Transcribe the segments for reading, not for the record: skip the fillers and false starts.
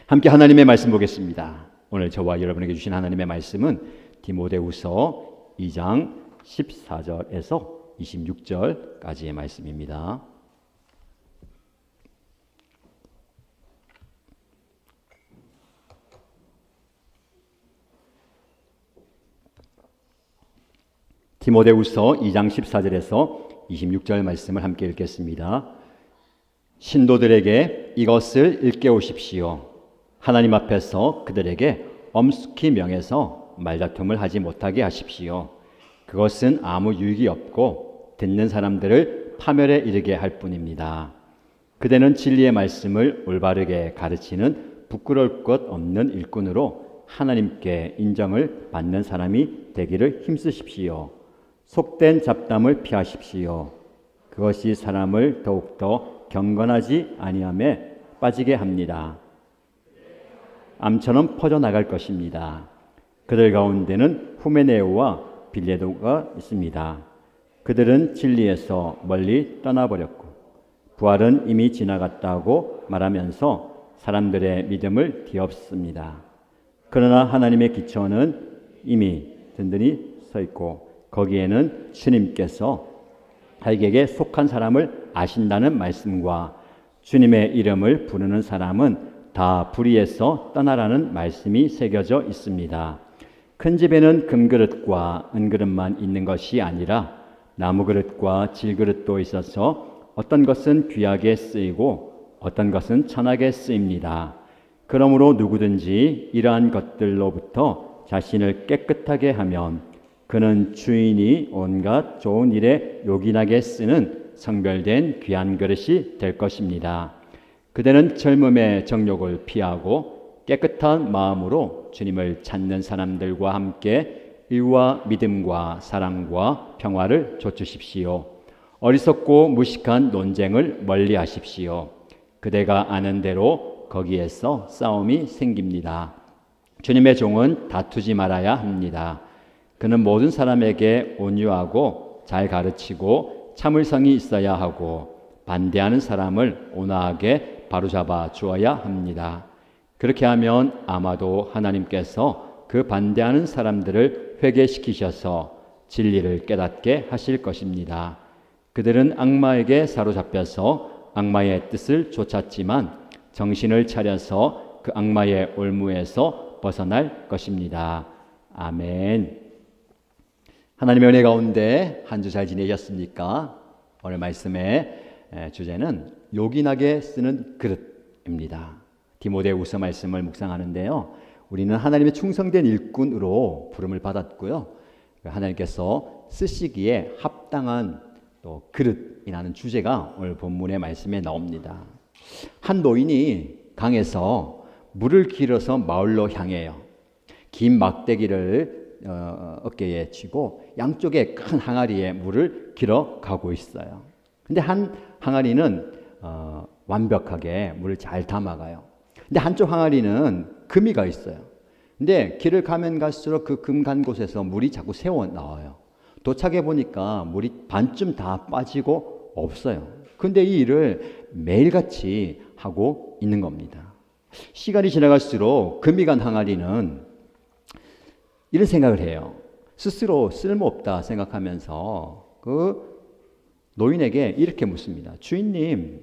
함께 하나님의 말씀 보겠습니다. 오늘 저와 여러분에게 주신 하나님의 말씀은 디모데후서 2장 14절에서 26절까지의 말씀입니다. 디모데후서 2장 14절에서 26절 말씀을 함께 읽겠습니다. 신도들에게 이것을 일깨우십시오. 하나님 앞에서 그들에게 엄숙히 명해서 말다툼을 하지 못하게 하십시오. 그것은 아무 유익이 없고 듣는 사람들을 파멸에 이르게 할 뿐입니다. 그대는 진리의 말씀을 올바르게 가르치는 부끄러울 것 없는 일꾼으로 하나님께 인정을 받는 사람이 되기를 힘쓰십시오. 속된 잡담을 피하십시오. 그것이 사람을 더욱더 경건하지 아니함에 빠지게 합니다. 암처럼 퍼져나갈 것입니다. 그들 가운데는 후메네오와 빌레도가 있습니다. 그들은 진리에서 멀리 떠나버렸고 부활은 이미 지나갔다고 말하면서 사람들의 믿음을 뒤엎습니다. 그러나 하나님의 기초는 이미 든든히 서 있고 거기에는 주님께서 자기에게 속한 사람을 아신다는 말씀과 주님의 이름을 부르는 사람은 다 불의에서 떠나라는 말씀이 새겨져 있습니다. 큰 집에는 금그릇과 은그릇만 있는 것이 아니라 나무그릇과 질그릇도 있어서 어떤 것은 귀하게 쓰이고 어떤 것은 천하게 쓰입니다. 그러므로 누구든지 이러한 것들로부터 자신을 깨끗하게 하면 그는 주인이 온갖 좋은 일에 요긴하게 쓰는 성별된 귀한 그릇이 될 것입니다. 그대는 젊음의 정욕을 피하고 깨끗한 마음으로 주님을 찾는 사람들과 함께 의와 믿음과 사랑과 평화를 좇으십시오. 어리석고 무식한 논쟁을 멀리하십시오. 그대가 아는 대로 거기에서 싸움이 생깁니다. 주님의 종은 다투지 말아야 합니다. 그는 모든 사람에게 온유하고 잘 가르치고 참을성이 있어야 하고 반대하는 사람을 온화하게 바로잡아 주어야 합니다. 그렇게 하면 아마도 하나님께서 그 반대하는 사람들을 회개시키셔서 진리를 깨닫게 하실 것입니다. 그들은 악마에게 사로잡혀서 악마의 뜻을 쫓았지만 정신을 차려서 그 악마의 올무에서 벗어날 것입니다. 아멘. 하나님의 은혜 가운데 한 주 잘 지내셨습니까? 오늘 말씀의 주제는 요긴하게 쓰는 그릇입니다. 디모데후서 말씀을 묵상하는데요. 우리는 하나님의 충성된 일꾼으로 부름을 받았고요. 하나님께서 쓰시기에 합당한 또 그릇이라는 주제가 오늘 본문의 말씀에 나옵니다. 한 노인이 강에서 물을 길어서 마을로 향해요. 긴 막대기를 어깨에 쥐고 양쪽에 큰 항아리에 물을 길어 가고 있어요. 근데 한 항아리는 완벽하게 물을 잘 담아가요. 근데 한쪽 항아리는 금이가 있어요. 근데 길을 가면 갈수록 그 금 간 곳에서 물이 자꾸 새어 나와요. 도착해 보니까 물이 반쯤 다 빠지고 없어요. 근데 이 일을 매일같이 하고 있는 겁니다. 시간이 지나갈수록 금이 간 항아리는 이런 생각을 해요. 스스로 쓸모없다 생각하면서 그 노인에게 이렇게 묻습니다. 주인님,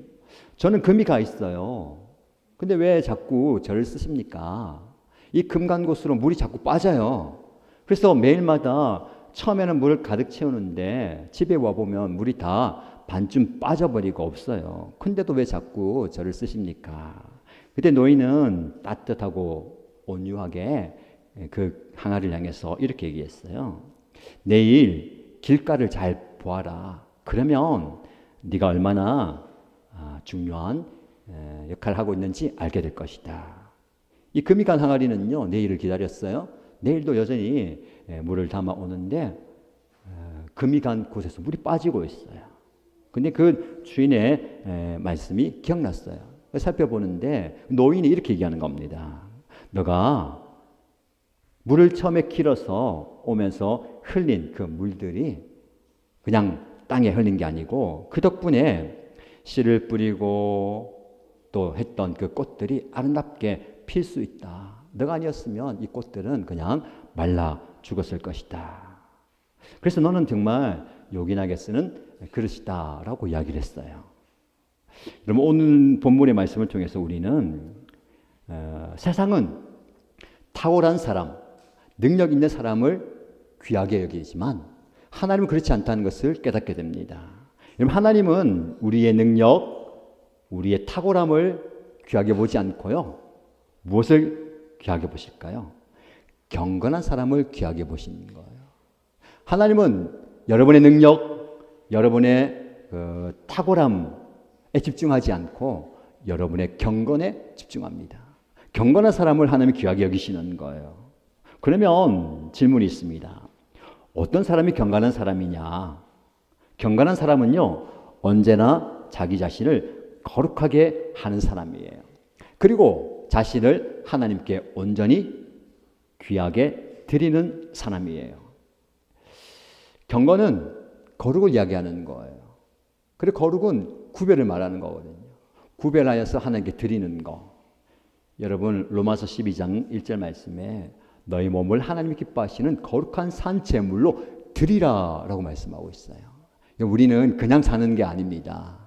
저는 금이 가 있어요. 근데 왜 자꾸 저를 쓰십니까? 이 금 간 곳으로 물이 자꾸 빠져요. 그래서 매일마다 처음에는 물을 가득 채우는데 집에 와보면 물이 다 반쯤 빠져버리고 없어요. 근데도 왜 자꾸 저를 쓰십니까? 그때 노인은 따뜻하고 온유하게 그 항아리를 향해서 이렇게 얘기했어요. 내일 길가를 잘 보아라. 그러면 네가 얼마나 중요한 역할을 하고 있는지 알게 될 것이다. 이 금이 간 항아리는요, 내일을 기다렸어요. 내일도 여전히 물을 담아 오는데 금이 간 곳에서 물이 빠지고 있어요. 근데 그 주인의 말씀이 기억났어요. 살펴보는데 노인이 이렇게 얘기하는 겁니다. 너가 물을 처음에 길어서 오면서 흘린 그 물들이 그냥 땅에 흘린 게 아니고 그 덕분에 씨를 뿌리고 또 했던 그 꽃들이 아름답게 필 수 있다. 너가 아니었으면 이 꽃들은 그냥 말라 죽었을 것이다. 그래서 너는 정말 요긴하게 쓰는 그릇이다 라고 이야기를 했어요. 그럼 오늘 본문의 말씀을 통해서 우리는 세상은 탁월한 사람, 능력 있는 사람을 귀하게 여기지만 하나님은 그렇지 않다는 것을 깨닫게 됩니다. 여러분, 하나님은 우리의 능력, 우리의 탁월함을 귀하게 보지 않고요. 무엇을 귀하게 보실까요? 경건한 사람을 귀하게 보시는 거예요. 하나님은 여러분의 능력, 여러분의 탁월함에 집중하지 않고 여러분의 경건에 집중합니다. 경건한 사람을 하나님이 귀하게 여기시는 거예요. 그러면 질문이 있습니다. 어떤 사람이 경건한 사람이냐? 경건한 사람은요, 언제나 자기 자신을 거룩하게 하는 사람이에요. 그리고 자신을 하나님께 온전히 귀하게 드리는 사람이에요. 경건은 거룩을 이야기하는 거예요. 그리고 거룩은 구별을 말하는 거거든요. 구별하여서 하나님께 드리는 거. 여러분, 로마서 12장 1절 말씀에 너희 몸을 하나님이 기뻐하시는 거룩한 산 제물로 드리라 라고 말씀하고 있어요. 우리는 그냥 사는 게 아닙니다.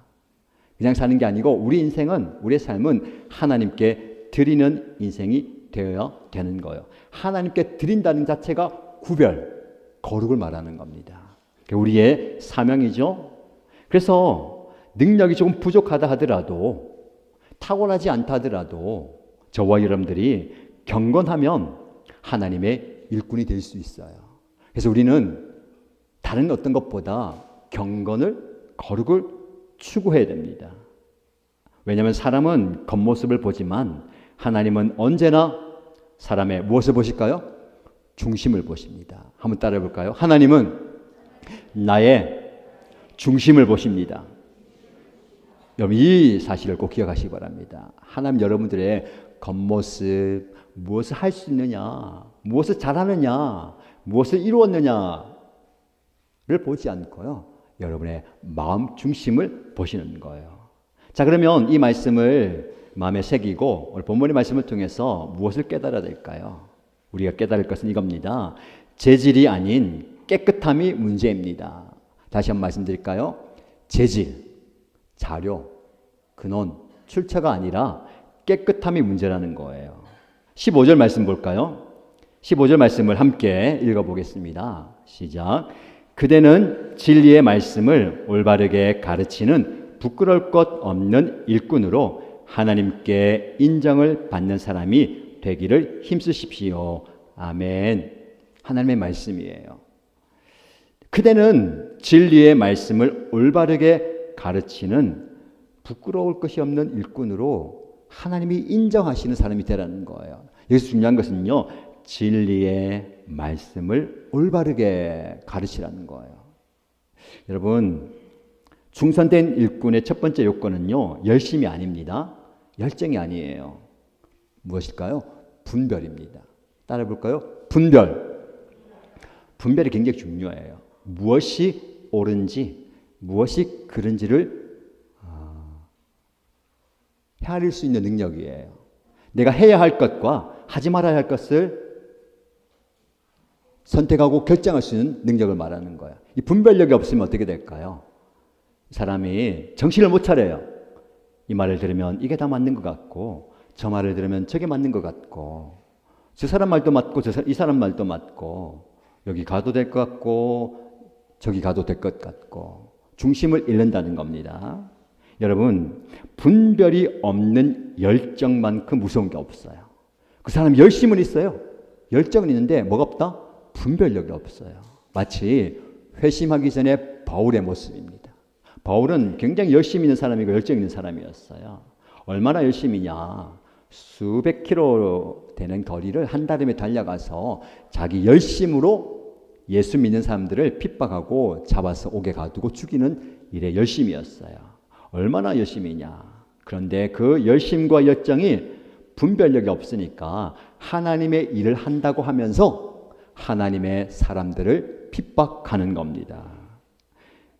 그냥 사는 게 아니고 우리 인생은, 우리의 삶은 하나님께 드리는 인생이 되어야 되는 거예요. 하나님께 드린다는 자체가 구별, 거룩을 말하는 겁니다. 우리의 사명이죠. 그래서 능력이 조금 부족하다 하더라도, 탁월하지 않다 하더라도 저와 여러분들이 경건하면 하나님의 일꾼이 될 수 있어요. 그래서 우리는 다른 어떤 것보다 경건을, 거룩을 추구해야 됩니다. 왜냐하면 사람은 겉모습을 보지만 하나님은 언제나 사람의 무엇을 보실까요? 중심을 보십니다. 한번 따라해 볼까요? 하나님은 나의 중심을 보십니다. 여러분, 이 사실을 꼭 기억하시기 바랍니다. 하나님 여러분들의 겉모습, 무엇을 할 수 있느냐, 무엇을 잘하느냐, 무엇을 이루었느냐를 보지 않고요, 여러분의 마음 중심을 보시는 거예요. 자, 그러면 이 말씀을 마음에 새기고 오늘 본문의 말씀을 통해서 무엇을 깨달아야 될까요? 우리가 깨달을 것은 이겁니다. 재질이 아닌 깨끗함이 문제입니다. 다시 한번 말씀드릴까요? 재질, 자료, 근원, 출처가 아니라 깨끗함이 문제라는 거예요. 15절 말씀 볼까요? 15절 말씀을 함께 읽어보겠습니다. 시작. 그대는 진리의 말씀을 올바르게 가르치는 부끄러울 것 없는 일꾼으로 하나님께 인정을 받는 사람이 되기를 힘쓰십시오. 아멘. 하나님의 말씀이에요. 그대는 진리의 말씀을 올바르게 가르치는 부끄러울 것이 없는 일꾼으로 하나님이 인정하시는 사람이 되라는 거예요. 여기서 중요한 것은요, 진리의 말씀을 올바르게 가르치라는 거예요. 여러분, 충성된 일꾼의 첫 번째 요건은요, 열심이 아닙니다. 열정이 아니에요. 무엇일까요? 분별입니다. 따라해 볼까요? 분별. 분별이 굉장히 중요해요. 무엇이 옳은지, 무엇이 그른지를 헤아릴 수 있는 능력이에요. 내가 해야 할 것과 하지 말아야 할 것을 선택하고 결정할 수 있는 능력을 말하는 거예요. 이 분별력이 없으면 어떻게 될까요? 사람이 정신을 못 차려요. 이 말을 들으면 이게 다 맞는 것 같고, 저 말을 들으면 저게 맞는 것 같고, 저 사람 말도 맞고 이 사람 말도 맞고, 여기 가도 될 것 같고 저기 가도 될 것 같고, 중심을 잃는다는 겁니다. 여러분, 분별이 없는 열정만큼 무서운 게 없어요. 그 사람 열심은 있어요. 열정은 있는데 뭐가 없다? 분별력이 없어요. 마치 회심하기 전에 바울의 모습입니다. 바울은 굉장히 열심히 있는 사람이고 열정 있는 사람이었어요. 얼마나 열심히냐? 수백 킬로 되는 거리를 한달음에 달려가서 자기 열심으로 예수 믿는 사람들을 핍박하고 잡아서 옥에 가두고 죽이는 일에 열심이었어요. 얼마나 열심이냐? 그런데 그 열심과 열정이 분별력이 없으니까 하나님의 일을 한다고 하면서 하나님의 사람들을 핍박하는 겁니다.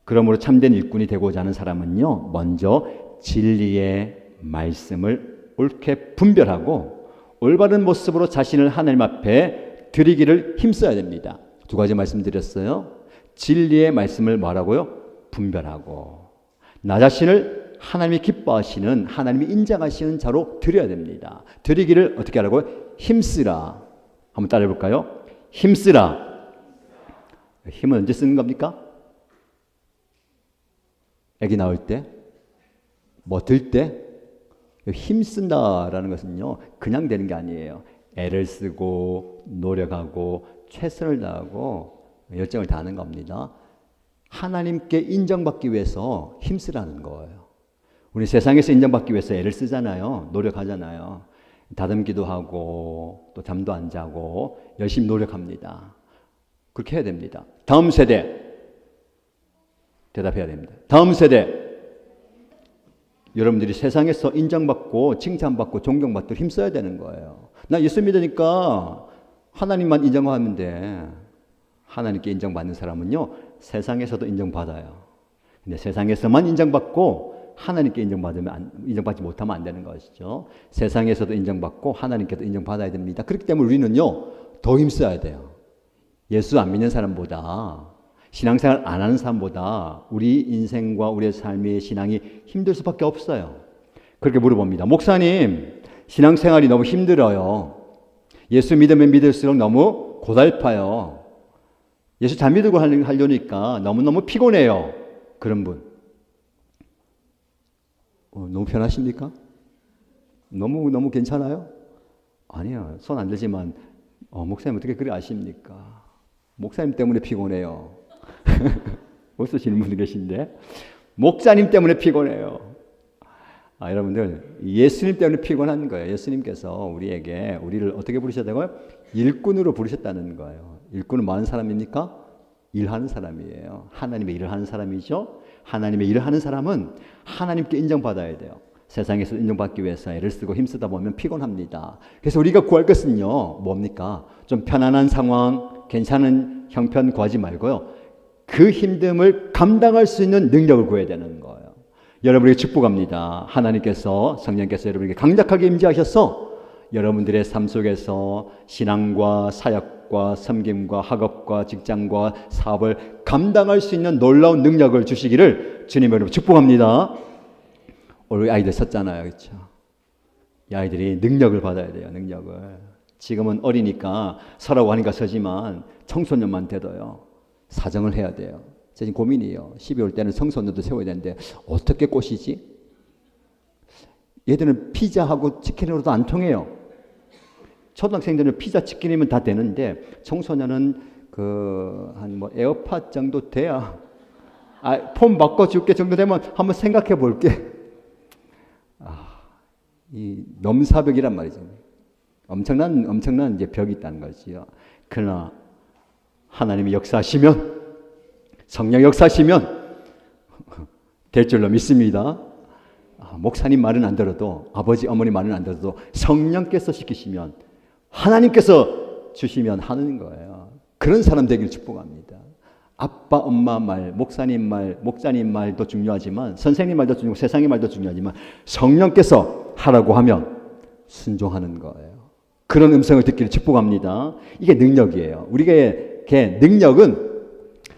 그러므로 참된 일꾼이 되고자 하는 사람은요, 먼저 진리의 말씀을 옳게 분별하고 올바른 모습으로 자신을 하나님 앞에 드리기를 힘써야 됩니다. 두 가지 말씀드렸어요. 진리의 말씀을 뭐라고요? 분별하고, 나 자신을 하나님이 기뻐하시는, 하나님이 인정하시는 자로 드려야 됩니다. 드리기를 어떻게 하라고요? 힘쓰라. 한번 따라해 볼까요? 힘쓰라. 힘은 언제 쓰는 겁니까? 애기 낳을 때? 뭐 들 때? 힘쓴다라는 것은요, 그냥 되는 게 아니에요. 애를 쓰고 노력하고 최선을 다하고 열정을 다하는 겁니다. 하나님께 인정받기 위해서 힘쓰라는 거예요. 우리 세상에서 인정받기 위해서 애를 쓰잖아요. 노력하잖아요. 다듬기도 하고 또 잠도 안 자고 열심히 노력합니다. 그렇게 해야 됩니다. 다음 세대 대답해야 됩니다. 다음 세대, 여러분들이 세상에서 인정받고 칭찬받고 존경받도록 힘써야 되는 거예요. 나 예수 믿으니까 하나님만 인정하면 돼. 하나님께 인정받는 사람은요, 세상에서도 인정받아요. 근데 세상에서만 인정받고 하나님께 인정받지 못하면 안 되는 것이죠. 세상에서도 인정받고 하나님께도 인정받아야 됩니다. 그렇기 때문에 우리는요, 더 힘써야 돼요. 예수 안 믿는 사람보다, 신앙생활 안 하는 사람보다 우리 인생과 우리의 삶의 신앙이 힘들 수밖에 없어요. 그렇게 물어봅니다. 목사님, 신앙생활이 너무 힘들어요. 예수 믿으면 믿을수록 너무 고달파요. 예수 잘 믿고 하려니까 너무너무 피곤해요. 그런 분. 너무 편하십니까? 너무 괜찮아요? 아니요. 손 안 들지만 목사님 어떻게 그래 아십니까? 목사님 때문에 피곤해요. 벌써 질문이 계신데, 목사님 때문에 피곤해요. 여러분들, 예수님 때문에 피곤한 거예요. 예수님께서 우리를 어떻게 부르셨다고요? 일꾼으로 부르셨다는 거예요. 일꾼은 뭐 하는 사람입니까? 일하는 사람이에요. 하나님의 일을 하는 사람이죠. 하나님의 일을 하는 사람은 하나님께 인정받아야 돼요. 세상에서 인정받기 위해서 애를 쓰고 힘쓰다 보면 피곤합니다. 그래서 우리가 구할 것은요, 뭡니까? 좀 편안한 상황, 괜찮은 형편 구하지 말고요, 그 힘듦을 감당할 수 있는 능력을 구해야 되는 거예요. 여러분에게 축복합니다. 하나님께서, 성령께서 여러분에게 강력하게 임재하셔서 여러분들의 삶 속에서 신앙과 사역과 섬김과 학업과 직장과 사업을 감당할 수 있는 놀라운 능력을 주시기를 주님 여러분 축복합니다. 우리 아이들 썼잖아요. 그렇죠? 이 아이들이 능력을 받아야 돼요. 능력을. 지금은 어리니까 서라고 하니까 서지만 청소년만 돼도요, 사정을 해야 돼요. 지금 고민이에요. 12월 때는 청소년도 세워야 되는데 어떻게 꼬시지? 얘들은 피자하고 치킨으로도 안 통해요. 초등학생들은 피자 치킨이면 다 되는데 청소년은 한 에어팟 정도 돼야, 폰 바꿔줄게 정도 되면 한번 생각해 볼게. 이 넘사벽이란 말이죠. 엄청난 이제 벽이 있다는 거지요. 그러나 하나님이 역사하시면, 성령 역사하시면 될 줄로 믿습니다. 목사님 말은 안 들어도, 아버지 어머니 말은 안 들어도 성령께서 시키시면, 하나님께서 주시면 하는 거예요. 그런 사람 되기를 축복합니다. 아빠 엄마 말, 목사님 말도 중요하지만, 선생님 말도 중요하고 세상의 말도 중요하지만 성령께서 하라고 하면 순종하는 거예요. 그런 음성을 듣기를 축복합니다. 이게 능력이에요. 우리의 능력은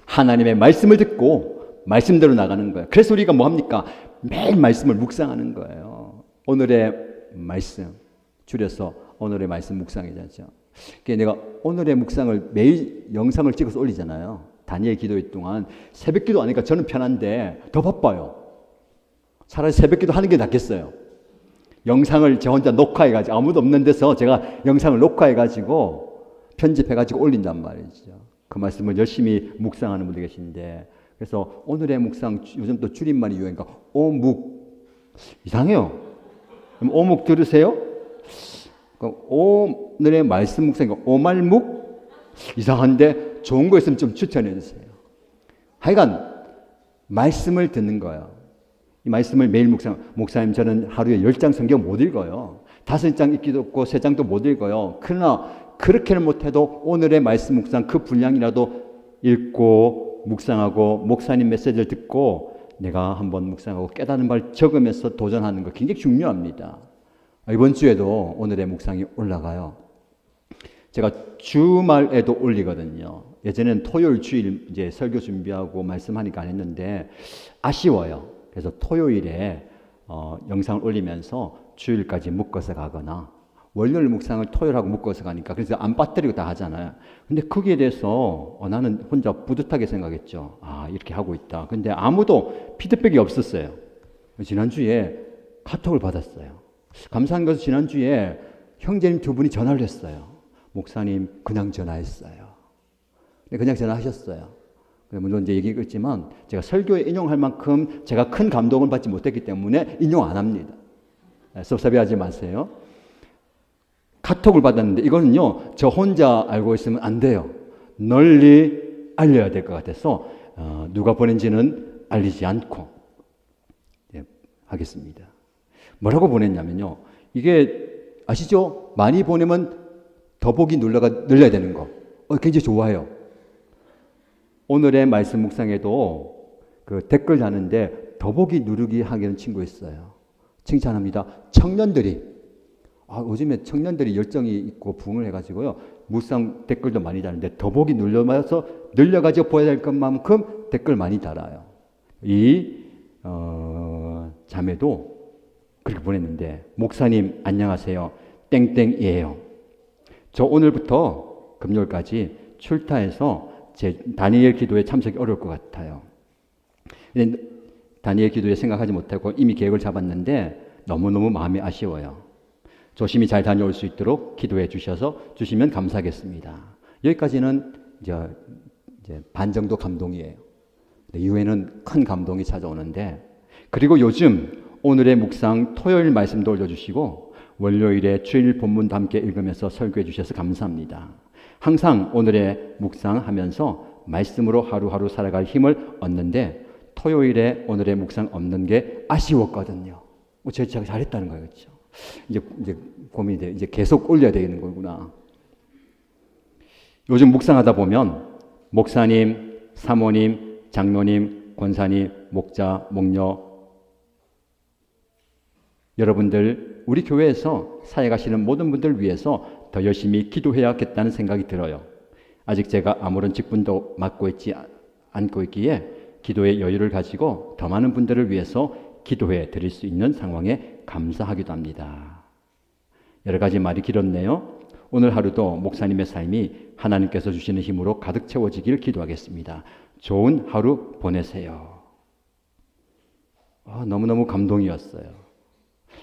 하나님의 말씀을 듣고 말씀대로 나가는 거예요. 그래서 우리가 뭐 합니까? 매일 말씀을 묵상하는 거예요. 오늘의 말씀, 줄여서 오늘의 말씀 묵상이죠. 내가 오늘의 묵상을 매일 영상을 찍어서 올리잖아요. 다니엘 기도회 동안 새벽 기도 하니까 저는 편한데 더 바빠요. 차라리 새벽 기도 하는 게 낫겠어요. 영상을 저 혼자 녹화해가지고, 아무도 없는 데서 제가 영상을 녹화해가지고 편집해가지고 올린단 말이죠. 그 말씀을 열심히 묵상하는 분들 계신데, 그래서 오늘의 묵상, 요즘 또 줄임말이 유행이니까 오묵, 이상해요. 그럼 오묵 들으세요? 오늘의 말씀 묵상이니까 오말묵? 이상한데 좋은 거 있으면 좀 추천해 주세요. 하여간 말씀을 듣는 거예요. 이 말씀을 매일 목사님 저는 하루에 10장 성경 못 읽어요. 5장 읽기도 없고 3장도 못 읽어요. 그러나 그렇게는 못해도 오늘의 말씀 묵상 그 분량이라도 읽고 묵상하고 목사님 메시지를 듣고 내가 한번 묵상하고 깨닫는 말 적으면서 도전하는 거 굉장히 중요합니다. 이번 주에도 오늘의 묵상이 올라가요. 제가 주말에도 올리거든요. 예전에는 토요일, 주일 이제 설교 준비하고 말씀하니까 안 했는데 아쉬워요. 그래서 토요일에 영상을 올리면서 주일까지 묶어서 가거나 월요일 묵상을 토요일하고 묶어서 가니까 그래서 안 빠뜨리고 다 하잖아요. 근데 거기에 대해서 나는 혼자 뿌듯하게 생각했죠. 이렇게 하고 있다. 근데 아무도 피드백이 없었어요. 지난주에 카톡을 받았어요. 감사한 것은 지난주에 형제님 두 분이 전화를 했어요. 목사님 그냥 전화했어요. 그냥 전화하셨어요. 물론 이제 얘기했지만 제가 설교에 인용할 만큼 제가 큰 감동을 받지 못했기 때문에 인용 안 합니다. 섭섭해하지 마세요. 카톡을 받았는데 이거는요 저 혼자 알고 있으면 안 돼요. 널리 알려야 될 것 같아서 누가 보낸지는 알리지 않고 하겠습니다. 뭐라고 보냈냐면요. 이게 아시죠? 많이 보내면 더보기 눌러야 되는 거. 굉장히 좋아요. 오늘의 말씀 묵상에도 그 댓글 다는데 더보기 누르기 하기는 친구 있어요. 칭찬합니다. 청년들이 요즘에 청년들이 열정이 있고 부흥을 해가지고요. 묵상 댓글도 많이 다는데 더보기 늘려가지고 보여야 될 것만큼 댓글 많이 달아요. 이 자매도 그렇게 보냈는데 목사님 안녕하세요. 땡땡이에요. 저 오늘부터 금요일까지 출타해서 제 다니엘 기도에 참석이 어려울 것 같아요. 다니엘 기도에 생각하지 못하고 이미 계획을 잡았는데 너무너무 마음이 아쉬워요. 조심히 잘 다녀올 수 있도록 기도해 주시면 감사하겠습니다. 여기까지는 이제 반 정도 감동이에요. 이후에는 큰 감동이 찾아오는데 그리고 요즘 오늘의 묵상 토요일 말씀도 올려주시고 월요일에 주일 본문도 함께 읽으면서 설교해 주셔서 감사합니다. 항상 오늘의 묵상하면서 말씀으로 하루하루 살아갈 힘을 얻는데 토요일에 오늘의 묵상 없는 게 아쉬웠거든요. 제가 잘했다는 거예요. 그렇죠? 이제 고민이 돼요. 이제 계속 올려야 되는 거구나. 요즘 묵상하다 보면 목사님, 사모님, 장로님, 권사님, 목자, 목녀 여러분들 우리 교회에서 사역하시는 모든 분들 위해서 더 열심히 기도해야겠다는 생각이 들어요. 아직 제가 아무런 직분도 맡고 있지 않고 있기에 기도의 여유를 가지고 더 많은 분들을 위해서 기도해 드릴 수 있는 상황에 감사하기도 합니다. 여러 가지 말이 길었네요. 오늘 하루도 목사님의 삶이 하나님께서 주시는 힘으로 가득 채워지길 기도하겠습니다. 좋은 하루 보내세요. 너무너무 감동이었어요.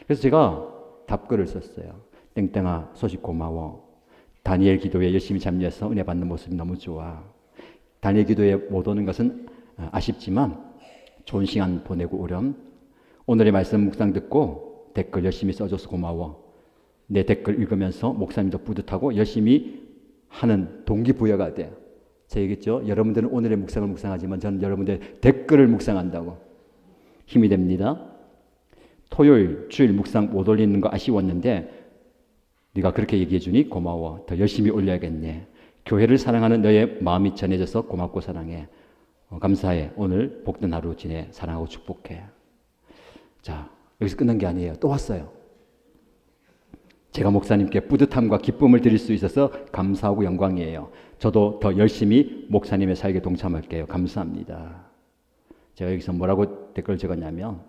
그래서 제가 답글을 썼어요. 땡땡아 소식 고마워. 다니엘 기도에 열심히 참여해서 은혜 받는 모습이 너무 좋아. 다니엘 기도에 못 오는 것은 아쉽지만 좋은 시간 보내고 오렴. 오늘의 말씀 묵상 듣고 댓글 열심히 써줘서 고마워. 내 댓글 읽으면서 목사님도 뿌듯하고 열심히 하는 동기부여가 돼요. 제가 얘기했죠. 여러분들은 오늘의 묵상을 묵상하지만 저는 여러분들의 댓글을 묵상한다고. 힘이 됩니다. 토요일, 주일 묵상 못 올리는 거 아쉬웠는데 네가 그렇게 얘기해 주니 고마워. 더 열심히 올려야겠네. 교회를 사랑하는 너의 마음이 전해져서 고맙고 사랑해. 감사해. 오늘 복된 하루 지내. 사랑하고 축복해. 자, 여기서 끝난 게 아니에요. 또 왔어요. 제가 목사님께 뿌듯함과 기쁨을 드릴 수 있어서 감사하고 영광이에요. 저도 더 열심히 목사님의 사역에 동참할게요. 감사합니다. 제가 여기서 뭐라고 댓글을 적었냐면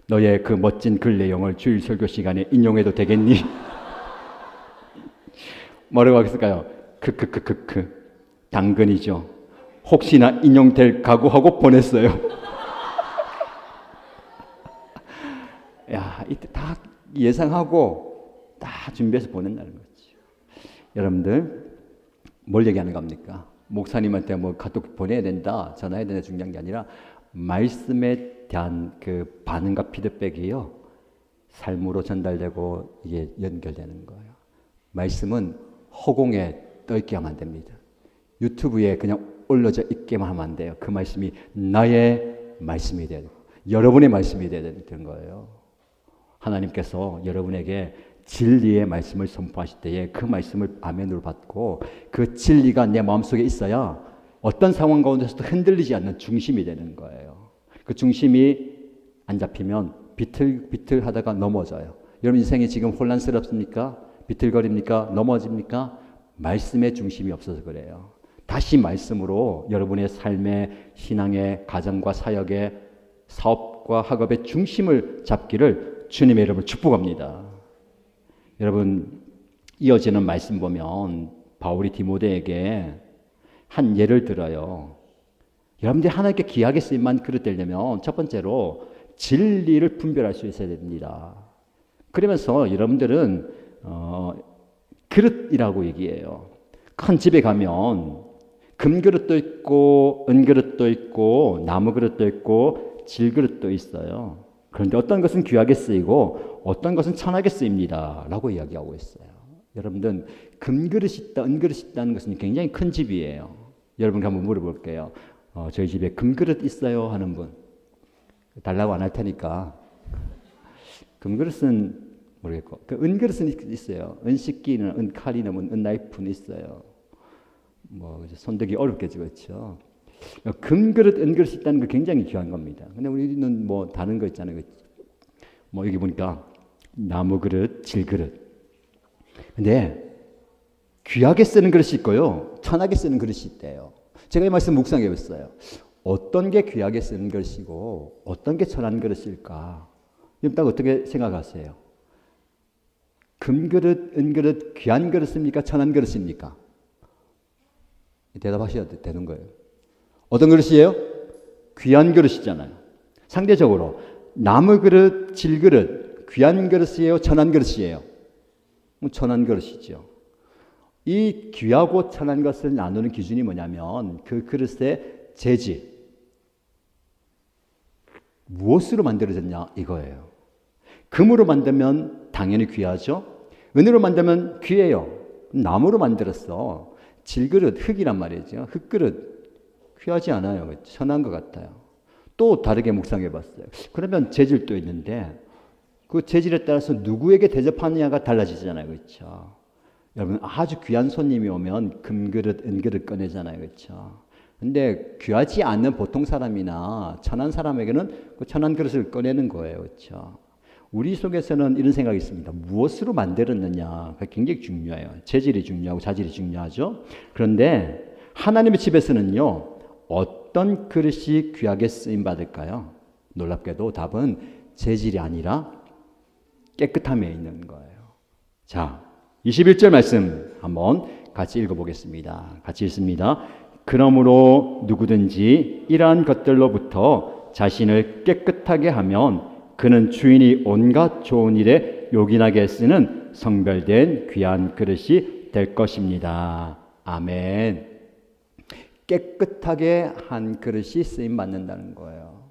너의 그 멋진 글 내용을 주일 설교 시간에 인용해도 되겠니? 뭐라고 하겠을까요? 당근이죠. 혹시나 인용될 각오하고 보냈어요. 야, 이때 다 예상하고 다 준비해서 보낸다는 거죠. 여러분들 뭘 얘기하는 겁니까? 목사님한테 뭐 카톡 보내야 된다, 전화해야 된다 중요한 게 아니라 말씀에 대한 그 반응과 피드백이요. 삶으로 전달되고 이게 연결되는 거예요. 말씀은 허공에 떠있게 하면 안 됩니다. 유튜브에 그냥 올려져 있게만 하면 안 돼요. 그 말씀이 나의 말씀이 돼야 되고 여러분의 말씀이 돼야 되는 거예요. 하나님께서 여러분에게 진리의 말씀을 선포하실 때에 그 말씀을 아멘으로 받고 그 진리가 내 마음속에 있어야 어떤 상황 가운데서도 흔들리지 않는 중심이 되는 거예요. 그 중심이 안 잡히면 비틀비틀 하다가 넘어져요. 여러분 인생이 지금 혼란스럽습니까? 비틀거립니까? 넘어집니까? 말씀의 중심이 없어서 그래요. 다시 말씀으로 여러분의 삶의 신앙의 가정과 사역의 사업과 학업의 중심을 잡기를 주님의 이름으로 축복합니다. 여러분 이어지는 말씀 보면 바울이 디모데에게 한 예를 들어요. 여러분들이 하나님께 귀하게 쓰임만 그릇 되려면 첫 번째로 진리를 분별할 수 있어야 됩니다. 그러면서 여러분들은 그릇이라고 얘기해요. 큰 집에 가면 금그릇도 있고 은그릇도 있고 나무그릇도 있고 질그릇도 있어요. 그런데 어떤 것은 귀하게 쓰이고 어떤 것은 천하게 쓰입니다 라고 이야기하고 있어요. 여러분들은 금그릇이 있다 은그릇이 있다는 것은 굉장히 큰 집이에요. 여러분께 한번 물어볼게요. 저희 집에 금그릇 있어요 하는 분 달라고 안 할 테니까. 금그릇은 모르겠고 그 은그릇은 있어요. 은식기는 은칼이나 은나이프는 있어요. 뭐 손대기 어렵겠죠, 그렇죠? 금그릇, 은그릇이 있다는 거 굉장히 귀한 겁니다. 근데 우리는 뭐 다른 거 있잖아요. 뭐 여기 보니까 나무 그릇, 질그릇. 근데 귀하게 쓰는 그릇이 있고요, 천하게 쓰는 그릇이 있대요. 제가 이 말씀 묵상해 봤어요. 어떤 게 귀하게 쓰는 그릇이고 어떤 게 천한 그릇일까? 여러분 딱 어떻게 생각하세요? 금그릇, 은그릇, 귀한 그릇입니까? 천한 그릇입니까? 대답하셔야 되는 거예요. 어떤 그릇이에요? 귀한 그릇이잖아요. 상대적으로 나무 그릇, 질그릇, 귀한 그릇이에요? 천한 그릇이에요? 천한 그릇이죠. 이 귀하고 천한 것을 나누는 기준이 뭐냐면 그 그릇의 재질, 무엇으로 만들어졌냐 이거예요. 금으로 만들면 당연히 귀하죠. 은으로 만들면 귀해요. 나무로 만들었어. 질그릇, 흙이란 말이죠. 흙그릇 귀하지 않아요. 천한 것 같아요. 또 다르게 묵상해 봤어요. 그러면 재질도 있는데 그 재질에 따라서 누구에게 대접하느냐가 달라지잖아요. 그렇죠? 여러분 아주 귀한 손님이 오면 금그릇, 은그릇 꺼내잖아요. 그렇죠? 근데 귀하지 않는 보통 사람이나 천한 사람에게는 그 천한 그릇을 꺼내는 거예요. 그렇죠? 우리 속에서는 이런 생각이 있습니다. 무엇으로 만들었느냐 굉장히 중요해요. 재질이 중요하고 자질이 중요하죠. 그런데 하나님의 집에서는요, 어떤 그릇이 귀하게 쓰임 받을까요? 놀랍게도 답은 재질이 아니라 깨끗함에 있는 거예요. 자, 21절 말씀 한번 같이 읽어보겠습니다. 같이 읽습니다. 그러므로 누구든지 이러한 것들로부터 자신을 깨끗하게 하면 그는 주인이 온갖 좋은 일에 요긴하게 쓰는 성별된 귀한 그릇이 될 것입니다. 아멘. 깨끗하게 한 그릇이 쓰임받는다는 거예요.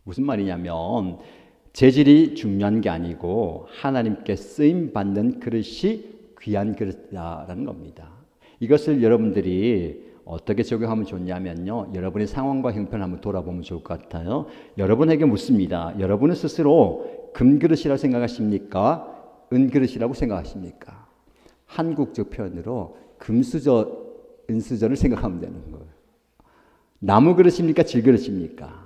무슨 말이냐면 재질이 중요한 게 아니고 하나님께 쓰임받는 그릇이 귀한 그릇이라는 겁니다. 이것을 여러분들이 어떻게 적용하면 좋냐면요, 여러분의 상황과 형편을 한번 돌아보면 좋을 것 같아요. 여러분에게 묻습니다. 여러분은 스스로 금그릇이라고 생각하십니까? 은그릇이라고 생각하십니까? 한국적 표현으로 금수저, 은수저를 생각하면 되는 거예요. 나무 그릇입니까? 질그릇입니까?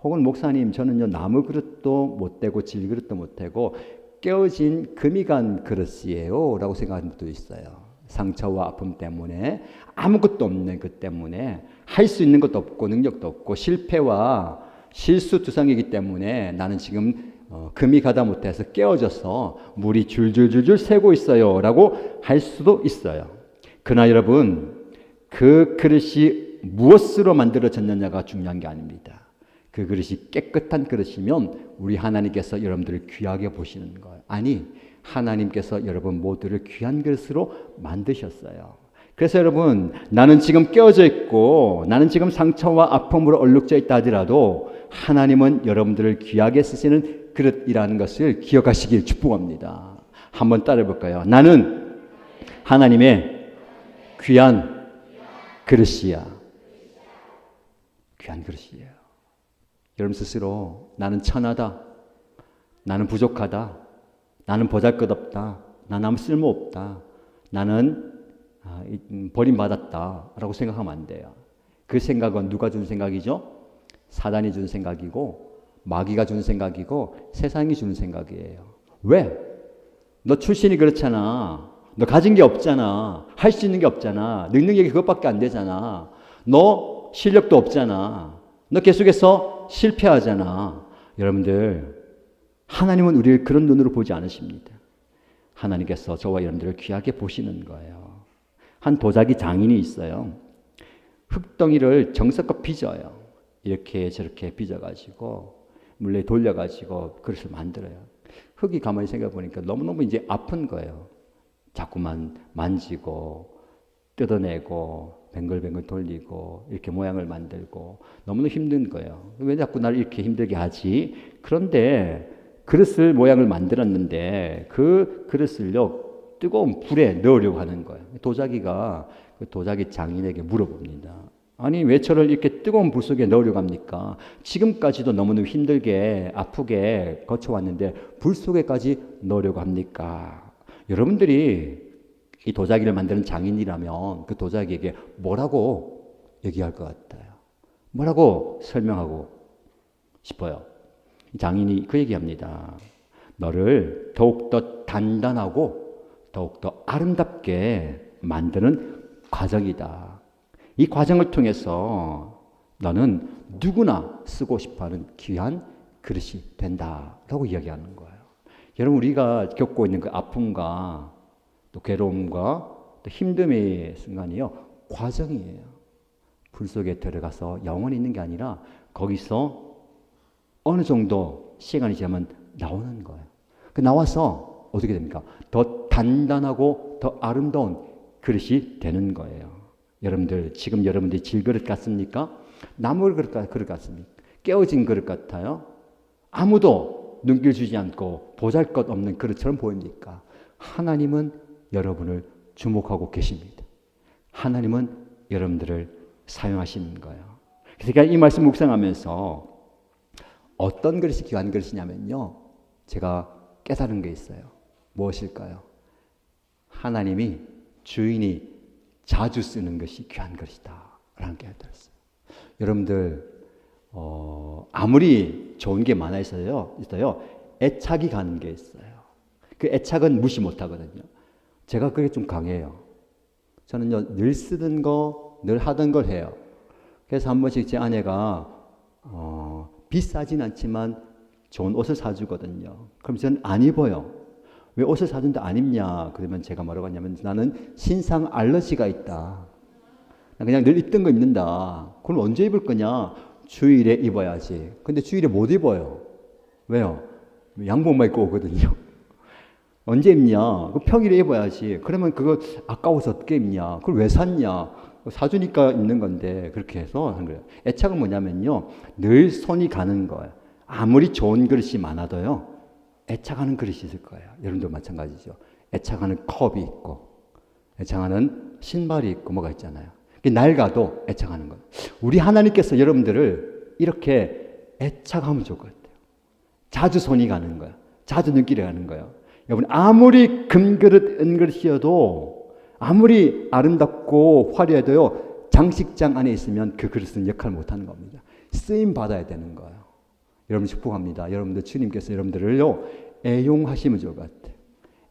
혹은 목사님 저는요 나무 그릇도 못 되고 질그릇도 못 되고 깨어진 금이 간 그릇이에요 라고 생각하는 분도 있어요. 상처와 아픔 때문에 아무것도 없는 것 때문에 할 수 있는 것도 없고 능력도 없고 실패와 실수투성이기 때문에 나는 지금 금이 가다 못해서 깨어져서 물이 줄줄줄줄 새고 있어요 라고 할 수도 있어요. 그러나 여러분 그 그릇이 무엇으로 만들어졌느냐가 중요한 게 아닙니다. 그 그릇이 깨끗한 그릇이면 우리 하나님께서 여러분들을 귀하게 보시는 거예요. 아니 하나님께서 여러분 모두를 귀한 그릇으로 만드셨어요. 그래서 여러분 나는 지금 깨어져 있고 나는 지금 상처와 아픔으로 얼룩져 있다 하더라도 하나님은 여러분들을 귀하게 쓰시는 그릇이라는 것을 기억하시길 축복합니다. 한번 따라해 볼까요? 나는 하나님의 귀한 그릇이야. 귀한 그릇이에요. 여러분 스스로 나는 천하다, 나는 부족하다, 나는 보잘것없다, 나는 아무 쓸모없다, 나는 버림받았다 라고 생각하면 안 돼요. 그 생각은 누가 준 생각이죠? 사단이 준 생각이고 마귀가 준 생각이고 세상이 준 생각이에요. 왜? 너 출신이 그렇잖아. 너 가진 게 없잖아. 할 수 있는 게 없잖아. 능력이 그것밖에 안 되잖아. 너 실력도 없잖아. 너 계속해서 실패하잖아. 여러분들, 하나님은 우리를 그런 눈으로 보지 않으십니다. 하나님께서 저와 여러분들을 귀하게 보시는 거예요. 한 도자기 장인이 있어요. 흙덩이를 정성껏 빚어요. 이렇게 저렇게 빚어가지고 물레 돌려가지고 그릇을 만들어요. 흙이 가만히 생각해보니까 너무너무 이제 아픈 거예요. 자꾸만 만지고 뜯어내고 뱅글뱅글 돌리고 이렇게 모양을 만들고 너무너무 힘든 거예요. 왜 자꾸 나를 이렇게 힘들게 하지? 그런데 그릇을 모양을 만들었는데 그 그릇을요 뜨거운 불에 넣으려고 하는 거예요. 도자기가 그 도자기 장인에게 물어봅니다. 아니 왜 저를 이렇게 뜨거운 불 속에 넣으려고 합니까? 지금까지도 너무너무 힘들게 아프게 거쳐왔는데 불 속에까지 넣으려고 합니까? 여러분들이 이 도자기를 만드는 장인이라면 그 도자기에게 뭐라고 얘기할 것 같아요? 뭐라고 설명하고 싶어요? 장인이 그 얘기합니다. 너를 더욱더 단단하고 더욱더 아름답게 만드는 과정이다. 이 과정을 통해서 너는 누구나 쓰고 싶어하는 귀한 그릇이 된다라고 이야기하는 거예요. 여러분 우리가 겪고 있는 그 아픔과 또 괴로움과 또 힘듦의 순간이요 과정이에요. 불 속에 들어가서 영원히 있는 게 아니라 거기서 어느 정도 시간이 지나면 나오는 거예요. 그 나와서 어떻게 됩니까? 더 단단하고 더 아름다운 그릇이 되는 거예요. 여러분들 지금 여러분들이 질그릇 같습니까? 나무 그릇 같습니까? 깨어진 그릇 같아요? 아무도 눈길 주지 않고 보잘것 없는 그릇처럼 보입니까? 하나님은 여러분을 주목하고 계십니다. 하나님은 여러분들을 사용하시는 거예요. 그러니까 이 말씀 묵상하면서 어떤 그릇이 귀한 그릇이냐면요. 제가 깨달은 게 있어요. 무엇일까요? 하나님이 주인이 자주 쓰는 것이 귀한 그릇이다 라는 게 깨달았어요. 여러분들 아무리 좋은 게 많아 있어요. 애착이 가는 게 있어요. 그 애착은 무시 못하거든요. 제가 그게 좀 강해요. 저는요 늘 쓰던 거, 늘 하던 걸 해요. 그래서 한 번씩 제 아내가 비싸진 않지만 좋은 옷을 사주거든요. 그럼 저는 안 입어요. 왜 옷을 사준데 안 입냐? 그러면 제가 뭐라고 하냐면 나는 신상 알러지가 있다. 그냥 늘 입던 거 입는다. 그럼 언제 입을 거냐? 주일에 입어야지. 근데 주일에 못 입어요. 왜요? 양복만 입고 오거든요. 언제 입냐? 평일에 입어야지. 그러면 그거 아까워서 어떻게 입냐? 그걸 왜 샀냐? 사주니까 입는 건데 그렇게 해서 한 거예요. 애착은 뭐냐면요. 늘 손이 가는 거예요. 아무리 좋은 그릇이 많아도요. 애착하는 그릇이 있을 거예요. 여러분도 마찬가지죠. 애착하는 컵이 있고 애착하는 신발이 있고 뭐가 있잖아요. 낡아도 애착하는 거예요. 우리 하나님께서 여러분들을 이렇게 애착하면 좋을 것 같아요. 자주 손이 가는 거예요. 자주 눈길이 가는 거예요. 여러분 아무리 금그릇 은그릇이어도 아무리 아름답고 화려해도요. 장식장 안에 있으면 그 그릇은 역할을 못하는 겁니다. 쓰임 받아야 되는 거예요. 여러분 축복합니다. 여러분들 주님께서 여러분들을요 애용하시면 좋을 것 같아요.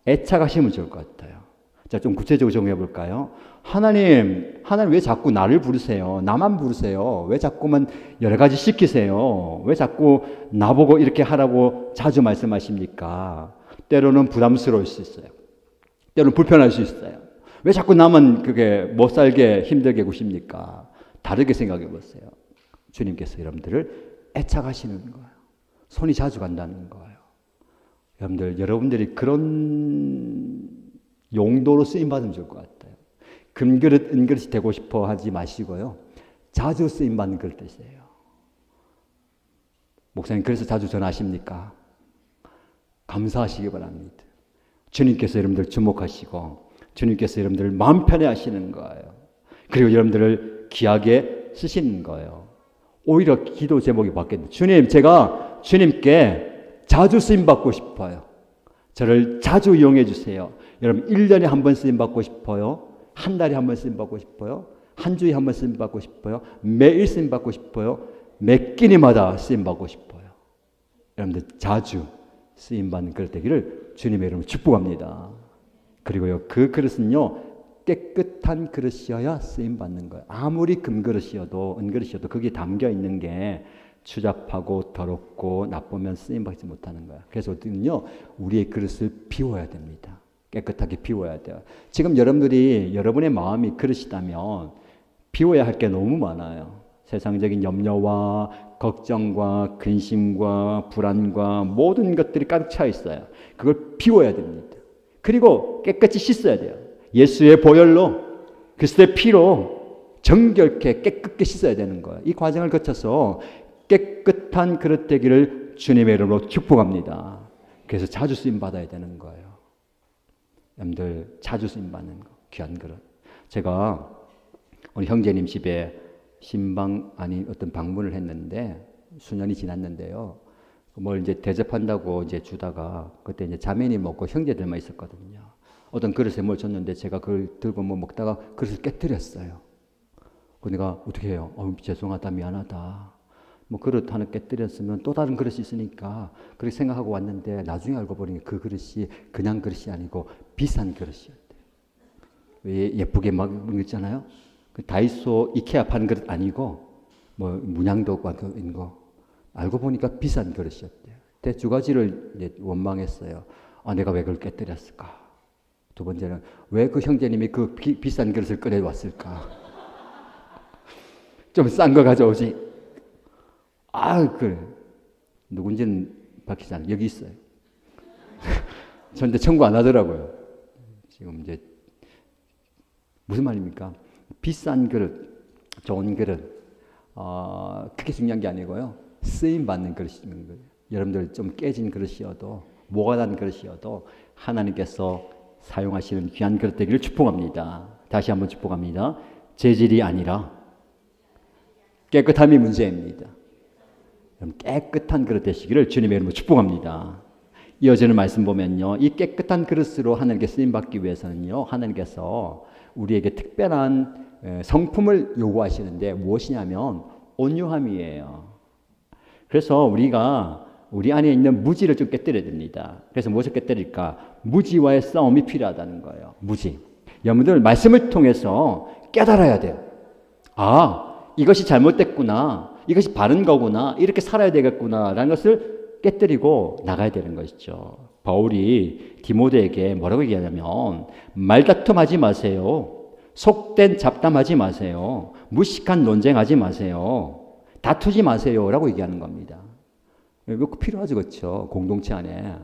애착하시면 좋을 것 같아요. 자, 좀 구체적으로 정해 볼까요? 하나님 왜 자꾸 나를 부르세요? 나만 부르세요? 왜 자꾸만 여러 가지 시키세요? 왜 자꾸 나보고 이렇게 하라고 자주 말씀하십니까? 때로는 부담스러울 수 있어요. 때로는 불편할 수 있어요. 왜 자꾸 나만 그게 못 살게 힘들게 구십니까? 다르게 생각해 보세요. 주님께서 여러분들을 애착하시는 거예요. 손이 자주 간다는 거예요. 여러분들이 그런 용도로 쓰임받으면 좋을 것 같아요. 금그릇, 은그릇이 되고 싶어 하지 마시고요. 자주 쓰임받는 그릇 되세요. 목사님 그래서 자주 전하십니까? 감사하시기 바랍니다. 주님께서 여러분들 주목하시고 주님께서 여러분들을 마음 편해 하시는 거예요. 그리고 여러분들을 귀하게 쓰시는 거예요. 오히려 기도 제목이 바뀌었는데 주님 제가 주님께 자주 쓰임받고 싶어요. 저를 자주 이용해 주세요. 여러분 1년에 한 번 쓰임받고 싶어요? 한 달에 한 번 쓰임받고 싶어요? 한 주에 한 번 쓰임받고 싶어요? 매일 쓰임받고 싶어요? 몇 끼니마다 쓰임받고 싶어요? 여러분들 자주 쓰임받는 그릇 되기를 주님의 이름으로 축복합니다. 그리고요, 그 그릇은요, 깨끗한 그릇이어야 쓰임 받는 거예요. 아무리 금그릇이어도 은그릇이어도 거기에 담겨 있는 게 추잡하고 더럽고 나쁘면 쓰임 받지 못하는 거예요. 그래서 어떻게요, 우리의 그릇을 비워야 됩니다. 깨끗하게 비워야 돼요. 지금 여러분들이 여러분의 마음이 그릇이다면 비워야 할 게 너무 많아요. 세상적인 염려와 걱정과 근심과 불안과 모든 것들이 가득 차 있어요. 그걸 비워야 됩니다. 그리고 깨끗이 씻어야 돼요. 예수의 보혈로, 그리스도의 피로 정결케 깨끗게 씻어야 되는 거예요. 이 과정을 거쳐서 깨끗한 그릇 되기를 주님의 이름으로 축복합니다. 그래서 자주 쓰임 받아야 되는 거예요. 여러분들 자주 쓰임 받는 거, 귀한 그릇. 제가 우리 형제님 집에 신방 아닌 어떤 방문을 했는데 수년이 지났는데요. 뭘 이제 대접한다고 이제 주다가 그때 이제 자매니 먹고 형제들만 있었거든요. 어떤 그릇에 뭘 줬는데 제가 그걸 들고 뭐 먹다가 그릇을 깨뜨렸어요. 그 내가 어떻게 해요? 죄송하다, 미안하다. 뭐 그릇 하나 깨뜨렸으면 또 다른 그릇이 있으니까 그렇게 생각하고 왔는데 나중에 알고 보니 그 그릇이 그냥 그릇이 아니고 비싼 그릇이었대요. 왜 예쁘게 막 있잖아요. 그 다이소 이케아 파는 그릇 아니고 뭐 문양도 있는 거 알고 보니까 비싼 그릇이었대요. 근데 두 가지를 이제 원망했어요. 내가 왜 그걸 깨뜨렸을까? 두 번째는 왜 그 형제님이 그 비싼 그릇을 꺼내왔을까? 좀 싼 거 가져오지. 그래. 누군지는 밝히지 않아요. 여기 있어요. 저한테 청구 안 하더라고요. 지금 이제 무슨 말입니까? 비싼 그릇, 좋은 그릇, 그게 중요한 게 아니고요. 쓰임 받는 그릇이 중요한 거예요. 여러분들 좀 깨진 그릇이어도 모가 난 그릇이어도 하나님께서 사용하시는 귀한 그릇 되기를 축복합니다. 다시 한번 축복합니다. 재질이 아니라 깨끗함이 문제입니다. 깨끗한 그릇 되시기를 주님의 이름으로 축복합니다. 이어지는 말씀 보면요, 이 깨끗한 그릇으로 하나님께 쓰임 받기 위해서는요, 하나님께서 우리에게 특별한 성품을 요구하시는데 무엇이냐면 온유함이에요. 그래서 우리가 우리 안에 있는 무지를 좀 깨뜨려야 됩니다. 그래서 무엇을 깨뜨릴까? 무지와의 싸움이 필요하다는 거예요. 무지. 여러분들 말씀을 통해서 깨달아야 돼요. 이것이 잘못됐구나. 이것이 바른 거구나. 이렇게 살아야 되겠구나. 라는 것을 깨뜨리고 나가야 되는 것이죠. 바울이 디모데에게 뭐라고 얘기하냐면 말다툼하지 마세요. 속된 잡담하지 마세요. 무식한 논쟁하지 마세요. 다투지 마세요. 라고 얘기하는 겁니다. 이거 필요하죠. 그렇죠? 공동체 안에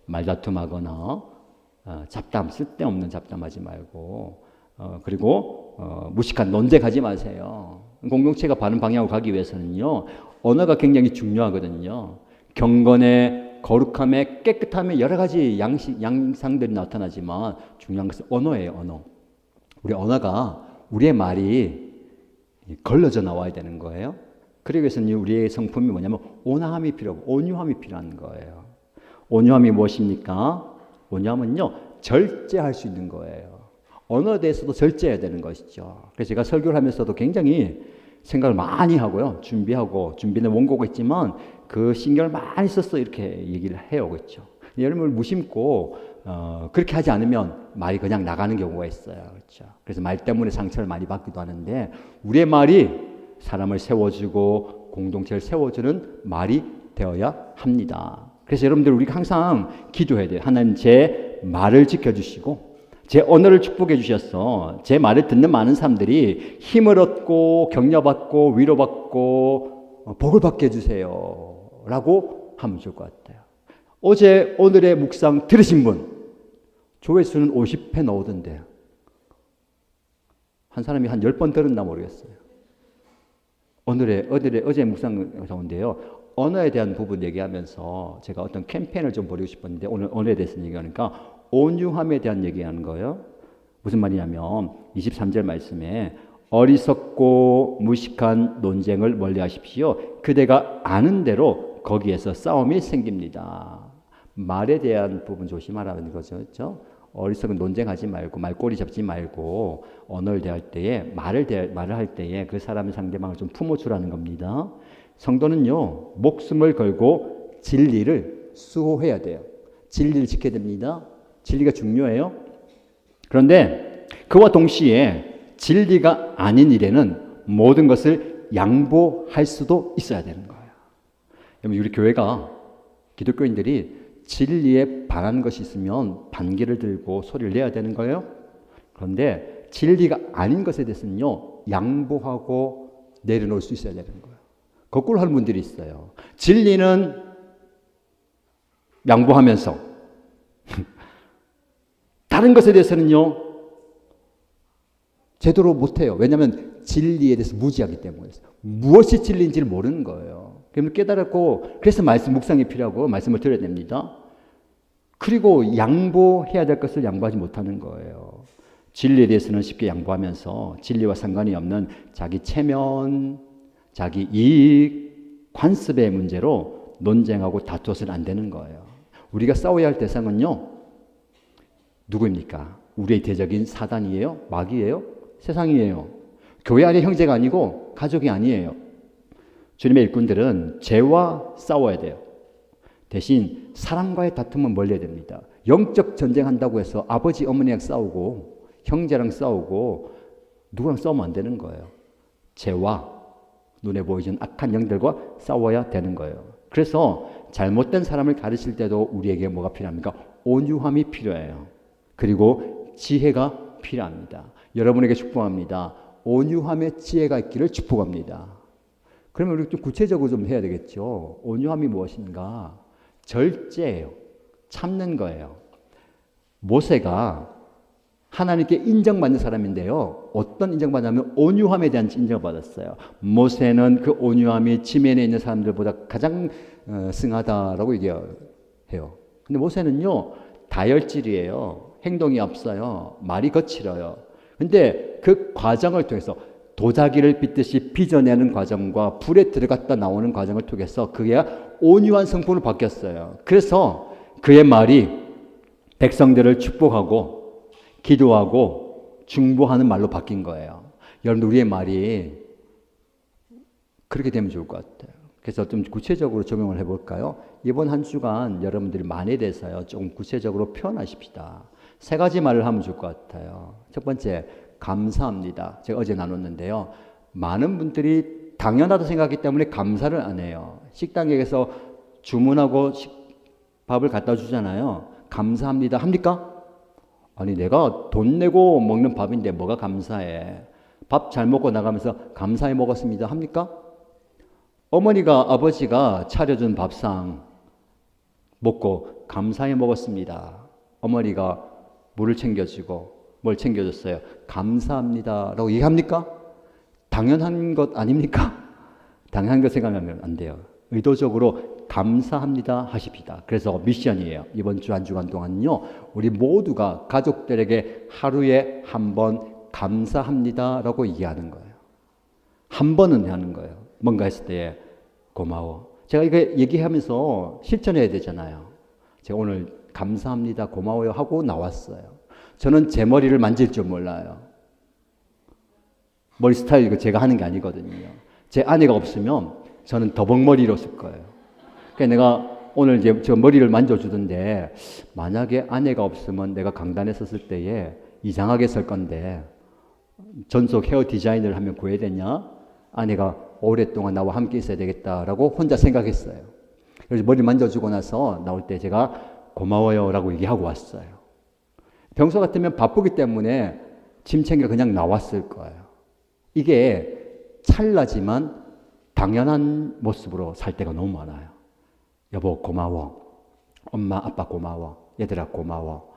말다툼하거나 잡담, 쓸데없는 잡담하지 말고 그리고 무식한 논쟁하지 마세요. 공동체가 바른 방향으로 가기 위해서는요, 언어가 굉장히 중요하거든요. 경건의 거룩함에 깨끗함에 여러 가지 양상들이 나타나지만 중요한 것은 언어예요. 언어. 우리 언어가 우리의 말이 걸러져 나와야 되는 거예요. 그러기 위해서는 우리의 성품이 뭐냐면 온화함이 필요하고 온유함이 필요한 거예요. 온유함이 무엇입니까? 온유함은요, 절제할 수 있는 거예요. 언어에 대해서도 절제해야 되는 것이죠. 그래서 제가 설교를 하면서도 굉장히 생각을 많이 하고요. 준비는 원고가 있지만 그 신경을 많이 써서 이렇게 얘기를 해요. 그렇죠? 여러분을 무심코 그렇게 하지 않으면 말이 그냥 나가는 경우가 있어요. 그렇죠? 그래서 말 때문에 상처를 많이 받기도 하는데 우리의 말이 사람을 세워주고 공동체를 세워주는 말이 되어야 합니다. 그래서 여러분들 우리가 항상 기도해야 돼요. 하나님 제 말을 지켜주시고 제 언어를 축복해 주셔서 제 말을 듣는 많은 사람들이 힘을 얻고 격려받고 위로받고 복을 받게 해주세요 라고 하면 좋을 것 같아요. 어제 오늘의 묵상 들으신 분 조회수는 50회 나오던데 한 사람이 한 10번 들었나 모르겠어요. 어제 묵상 가운데요, 언어에 대한 부분 얘기하면서 제가 어떤 캠페인을 좀 벌이고 싶었는데 오늘 언어에 대해서 얘기하니까 온유함에 대한 얘기하는 거예요. 무슨 말이냐면 23절 말씀에 어리석고 무식한 논쟁을 멀리하십시오. 그대가 아는 대로 거기에서 싸움이 생깁니다. 말에 대한 부분 조심하라는 거죠. 그렇죠? 어리석은 논쟁하지 말고 말꼬리 잡지 말고 언어를 대할 때에 말을 할 때에 그 사람의 상대방을 좀 품어주라는 겁니다. 성도는요, 목숨을 걸고 진리를 수호해야 돼요. 진리를 지켜야 됩니다. 진리가 중요해요. 그런데 그와 동시에 진리가 아닌 일에는 모든 것을 양보할 수도 있어야 되는 거예요. 여러분, 우리 교회가 기독교인들이 진리에 반하는 것이 있으면 반기를 들고 소리를 내야 되는 거예요. 그런데 진리가 아닌 것에 대해서는요, 양보하고 내려놓을 수 있어야 되는 거예요. 거꾸로 하는 분들이 있어요. 진리는 양보하면서 다른 것에 대해서는요, 제대로 못해요. 왜냐하면 진리에 대해서 무지하기 때문에. 무엇이 진리인지를 모르는 거예요. 그러면 깨달았고, 그래서 말씀 묵상이 필요하고 말씀을 들어야 됩니다. 그리고 양보해야 될 것을 양보하지 못하는 거예요. 진리에 대해서는 쉽게 양보하면서 진리와 상관이 없는 자기 체면, 자기 이익, 관습의 문제로 논쟁하고 다투어서는 안 되는 거예요. 우리가 싸워야 할 대상은요, 누구입니까? 우리의 대적인 사단이에요? 마귀예요? 세상이에요. 교회 안의 형제가 아니고 가족이 아니에요. 주님의 일꾼들은 죄와 싸워야 돼요. 대신 사랑과의 다툼은 멀려야 됩니다. 영적 전쟁한다고 해서 아버지 어머니랑 싸우고 형제랑 싸우고 누구랑 싸우면 안 되는 거예요. 죄와 눈에 보이는 악한 영들과 싸워야 되는 거예요. 그래서 잘못된 사람을 가르칠 때도 우리에게 뭐가 필요합니까? 온유함이 필요해요. 그리고 지혜가 필요합니다. 여러분에게 축복합니다. 온유함의 지혜가 있기를 축복합니다. 그러면 우리 좀 구체적으로 좀 해야 되겠죠. 온유함이 무엇인가? 절제예요. 참는 거예요. 모세가 하나님께 인정받는 사람인데요. 어떤 인정받냐면 온유함에 대한 인정을 받았어요. 모세는 그 온유함이 지면에 있는 사람들보다 가장 승하다라고 얘기해요. 근데 모세는요, 다혈질이에요. 행동이 없어요. 말이 거칠어요. 근데 그 과정을 통해서 도자기를 빚듯이 빚어내는 과정과 불에 들어갔다 나오는 과정을 통해서 그게 온유한 성품으로 바뀌었어요. 그래서 그의 말이 백성들을 축복하고 기도하고 중보하는 말로 바뀐 거예요. 여러분, 우리의 말이 그렇게 되면 좋을 것 같아요. 그래서 좀 구체적으로 적용을 해볼까요? 이번 한 주간 여러분들이 말에 대해서요, 조금 구체적으로 표현하십시다. 3가지 말을 하면 좋을 것 같아요. 첫 번째, 감사합니다. 제가 어제 나눴는데요. 많은 분들이 당연하다 생각하기 때문에 감사를 안 해요. 식당에서 주문하고 밥을 갖다 주잖아요. 감사합니다. 합니까? 아니, 내가 돈 내고 먹는 밥인데 뭐가 감사해. 밥 잘 먹고 나가면서 감사히 먹었습니다. 합니까? 어머니가, 아버지가 차려준 밥상 먹고 감사히 먹었습니다. 어머니가 물을 챙겨주고 뭘 챙겨줬어요. 감사합니다 라고 얘기합니까? 당연한 것 아닙니까? 당연한 것 생각하면 안 돼요. 의도적으로 감사합니다 하십시다. 그래서 미션이에요. 이번 주 한 주간 동안요, 우리 모두가 가족들에게 하루에 한 번 감사합니다 라고 얘기하는 거예요. 한 번은 하는 거예요. 뭔가 했을 때 고마워. 제가 이거 얘기하면서 실천해야 되잖아요. 제가 오늘 감사합니다, 고마워요 하고 나왔어요. 저는 제 머리를 만질 줄 몰라요. 머리 스타일 이거 제가 하는 게 아니거든요. 제 아내가 없으면 저는 더벅머리로 쓸 거예요. 그러니까 내가 오늘 이제 저 머리를 만져주던데, 만약에 아내가 없으면 내가 강단에 섰을 때에 이상하게 설 건데 전속 헤어 디자인을 하면 구해야 되냐? 아내가 오랫동안 나와 함께 있어야 되겠다라고 혼자 생각했어요. 그래서 머리 만져주고 나서 나올 때 제가 고마워요 라고 얘기하고 왔어요. 평소 같으면 바쁘기 때문에 짐 챙겨 그냥 나왔을 거예요. 이게 찰나지만 당연한 모습으로 살 때가 너무 많아요. 여보 고마워. 엄마 아빠 고마워. 얘들아 고마워.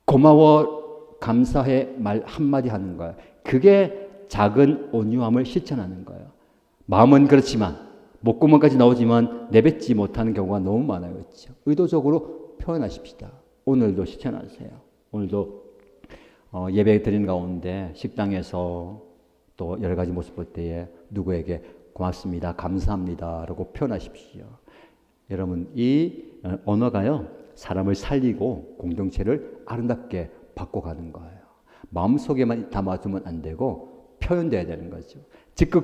고마워, 감사해 말 한마디 하는 거예요. 그게 작은 온유함을 실천하는 거예요. 마음은 그렇지만 목구멍까지 나오지만 내뱉지 못하는 경우가 너무 많아요. 그렇죠? 의도적으로 표현하십시다. 오늘도 실천하세요. 오늘도 예배 드리는 가운데 식당에서 또 여러 가지 모습 볼 때에 누구에게 고맙습니다, 감사합니다 라고 표현하십시오. 여러분, 이 언어가요, 사람을 살리고 공동체를 아름답게 바꿔가는 거예요. 마음속에만 담아두면 안 되고 표현돼야 되는 거죠.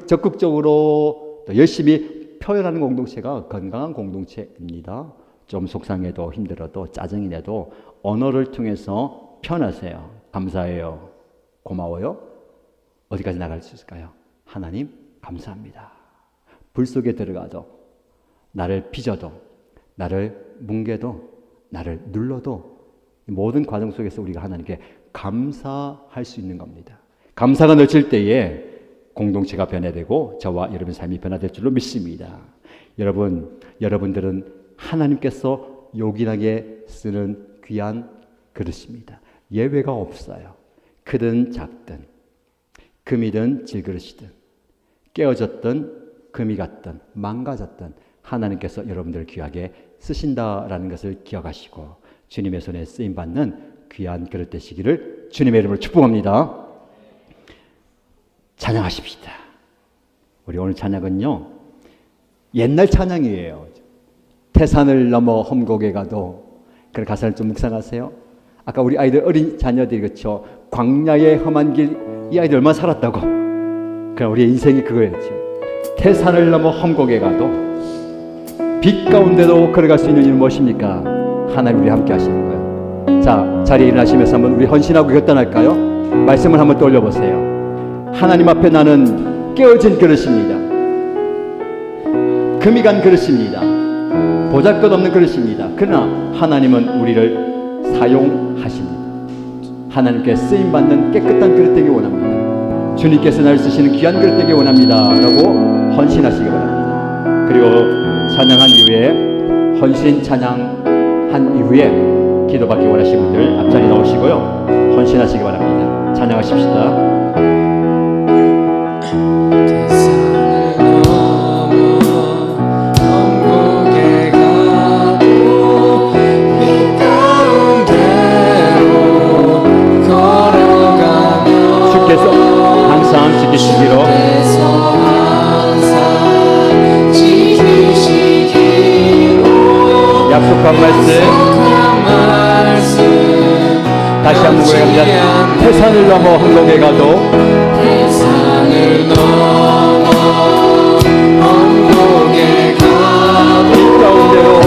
적극적으로 또 열심히 표현하는 공동체가 건강한 공동체입니다. 좀 속상해도 힘들어도 짜증이 나도 언어를 통해서 표현하세요. 감사해요. 고마워요. 어디까지 나갈 수 있을까요? 하나님 감사합니다. 불 속에 들어가도 나를 빚어도 나를 뭉개도 나를 눌러도 모든 과정 속에서 우리가 하나님께 감사할 수 있는 겁니다. 감사가 넘칠 때에 공동체가 변화되고 저와 여러분의 삶이 변화될 줄로 믿습니다. 여러분들은 하나님께서 요긴하게 쓰는 귀한 그릇입니다. 예외가 없어요. 크든 작든 금이든 질그릇이든 깨어졌든 금이 같든 망가졌든 하나님께서 여러분들을 귀하게 쓰신다라는 것을 기억하시고 주님의 손에 쓰임받는 귀한 그릇 되시기를 주님의 이름으로 축복합니다. 찬양하십시다. 우리 오늘 찬양은요 옛날 찬양이에요. 태산을 넘어 험곡에 가도. 그 가사를 좀 묵상하세요. 아까 우리 아이들 어린 자녀들이 그렇죠. 광야의 험한 길, 이 아이들 얼마나 살았다고. 그럼 우리의 인생이 그거였죠. 태산을 넘어 험곡에 가도 빛 가운데도 걸어갈 수 있는 이유는 무엇입니까? 하나님 우리 함께 하시는 거예요. 자, 자리에 일어나시면서 한번 우리 헌신하고 결단할까요? 말씀을 한번 떠올려보세요. 하나님 앞에 나는 깨어진 그릇입니다. 금이 간 그릇입니다. 보잘것없는 그릇입니다. 그러나 하나님은 우리를 사용하십니다. 하나님께 쓰임받는 깨끗한 그릇 되기 원합니다. 주님께서 나를 쓰시는 귀한 그릇 되기 원합니다 라고 헌신하시기 바랍니다. 그리고 찬양한 이후에 헌신 찬양한 이후에 기도받기 원하시는 분들 앞자리 나오시고요 헌신하시기 바랍니다. 찬양하십시다. 항상 지키시기로 약속한 말씀 다시 한번 고백합니다. 태산을 넘어 험곡에 가도 태산을 넘어 험곡에 가도 빛 가운데로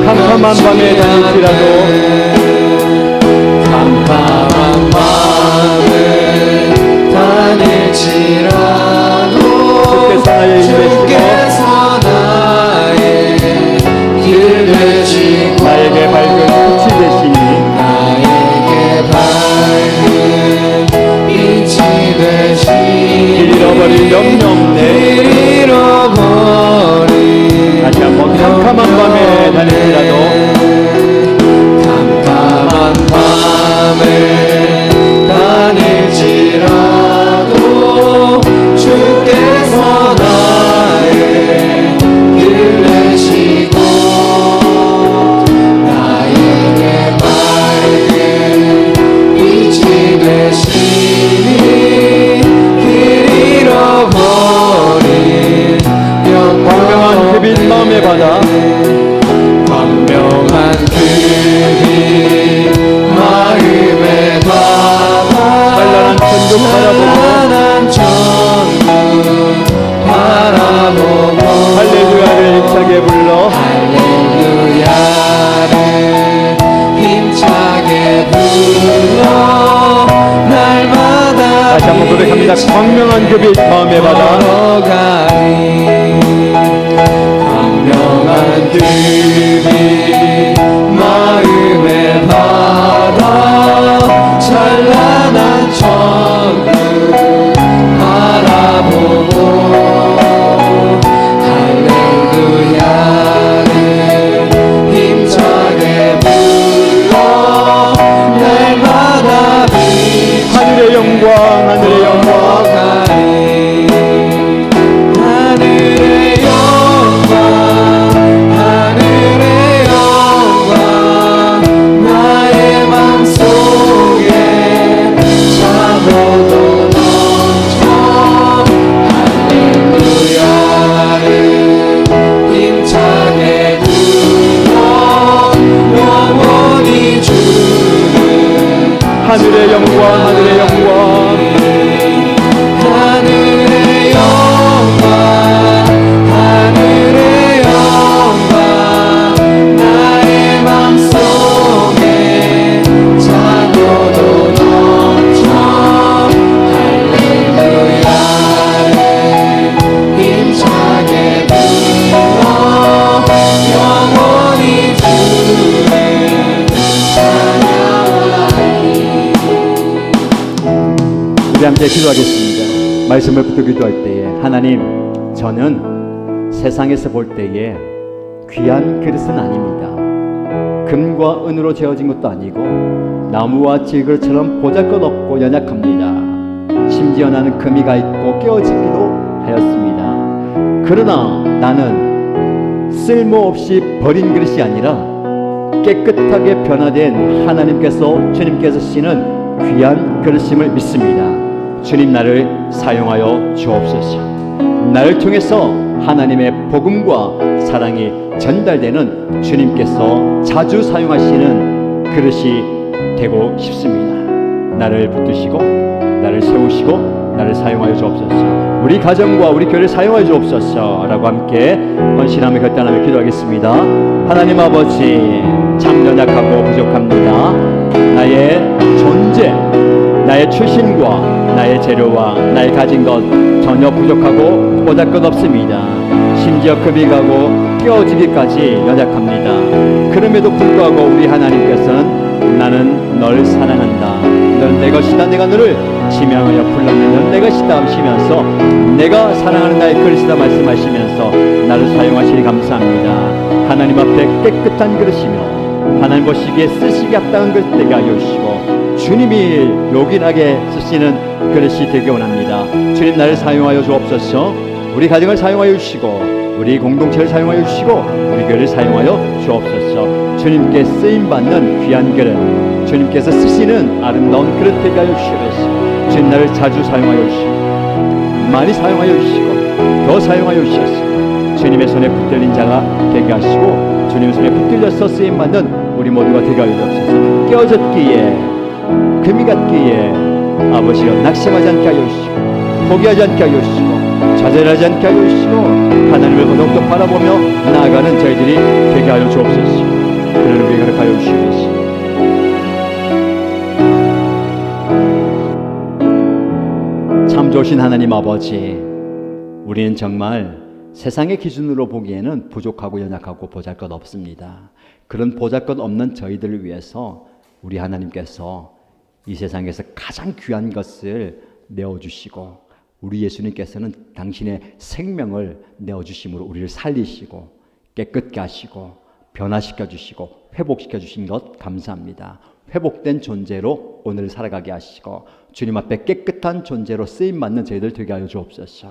캄캄한 밤에 다닐지라도 캄캄한 밤에 다닐지라도 주께서 나의 길 되시고 나에게 밝은 빛이 되시니 나에게 밝은 빛이 되시니 길 잃어버린 염려 없네 길 잃어버린 다시 한번 캄캄한 밤에 다닐지라도 캄캄한 밤에 다닐지라도 주께서 나의 길 내시고 나에게 밝은 빛이 되시니 길 잃어버린 광명한 그 빛 마음의 바다 광명한 그 빛 마음의 바다 찬란한 천국 바라보고 할렐루야를 힘차게 불러 할렐루야를 힘차게 불러 날마다 다시 한번 고백합니다. 광명한 그 빛 마음의 바다 광명한 그 빛 마음의 바다 찬란한 천국 바라보고 할렐루야를 힘차게 불러 날마다 빛 하늘의 영광 하늘의 영광 하늘의 영광, 하늘의 영광, 하늘의 영광, 하늘의 영광, 나의 맘속에 차고도 넘쳐 할렐루야를 힘차게 불러 영원히 주를 찬양하리. 우리 함께 기도하겠습니다. 말씀을 붙들고 기도할 때에 하나님, 저는 세상에서 볼 때에 귀한 그릇은 아닙니다. 금과 은으로 재어진 것도 아니고 나무와 질그릇처럼 보잘것없고 연약합니다. 심지어 나는 금이가 있고 깨어지기도 하였습니다. 그러나 나는 쓸모없이 버린 그릇이 아니라 깨끗하게 변화된 하나님께서, 주님께서 쓰시는 귀한 그릇임을 믿습니다. 주님, 나를 사용하여 주옵소서. 나를 통해서 하나님의 복음과 사랑이 전달되는 주님께서 자주 사용하시는 그릇이 되고 싶습니다. 나를 붙드시고 나를 세우시고 나를 사용하여 주옵소서. 우리 가정과 우리 교회를 사용하여 주옵소서 라고 함께 헌신하며 결단하며 기도하겠습니다. 하나님 아버지, 참 연약하고 부족합니다. 나의 존재, 나의 출신과 나의 재료와 나의 가진 것 전혀 부족하고 보잘것없습니다. 심지어 금이 가고 깨어지기까지 연약합니다. 그럼에도 불구하고 우리 하나님께서는 나는 널 사랑한다, 넌 내 것이다, 내가 너를 지명하여 불렀네, 넌 내 것이다 하시면서 내가 사랑하는 나의 그릇이다 말씀하시면서 나를 사용하시니 감사합니다. 하나님 앞에 깨끗한 그릇이며 하나님 보시기에 쓰시기 합당한 그릇 되게 하여 주시고 주님이 요긴하게 쓰시는 그릇이 되기 원합니다. 주님, 나를 사용하여 주옵소서. 우리 가정을 사용하여 주시고 우리 공동체를 사용하여 주시고 우리 교회를 사용하여 주옵소서. 주님께 쓰임받는 귀한 그릇, 주님께서 쓰시는 아름다운 그릇 되게 하여 주시옵소서. 주님, 나를 자주 사용하여 주시고 많이 사용하여 주시고 더 사용하여 주시옵소서. 주님의 손에 붙들린 자가 되게 하시고 주님의 손에 붙들려서 쓰임받는 우리 모두가 되게 하여 주옵소서. 깨어졌기에 금이 같기에 아버지여 낙심하지 않게 하여 주시고 포기하지 않게 하여 주시고 좌절하지 않게 하여 주시고 하나님을 더욱더 바라보며 나아가는 저희들이 되게 하여 주옵소서. 그를 위해 허락하여 주시옵소서. 참 좋으신 하나님 아버지, 우리는 정말 세상의 기준으로 보기에는 부족하고 연약하고 보잘것없습니다. 그런 보잘것없는 저희들을 위해서 우리 하나님께서 이 세상에서 가장 귀한 것을 내어주시고 우리 예수님께서는 당신의 생명을 내어주심으로 우리를 살리시고 깨끗게 하시고 변화시켜 주시고 회복시켜 주신 것 감사합니다. 회복된 존재로 오늘 살아가게 하시고 주님 앞에 깨끗한 존재로 쓰임받는 저희들 되게 하여 주옵소서.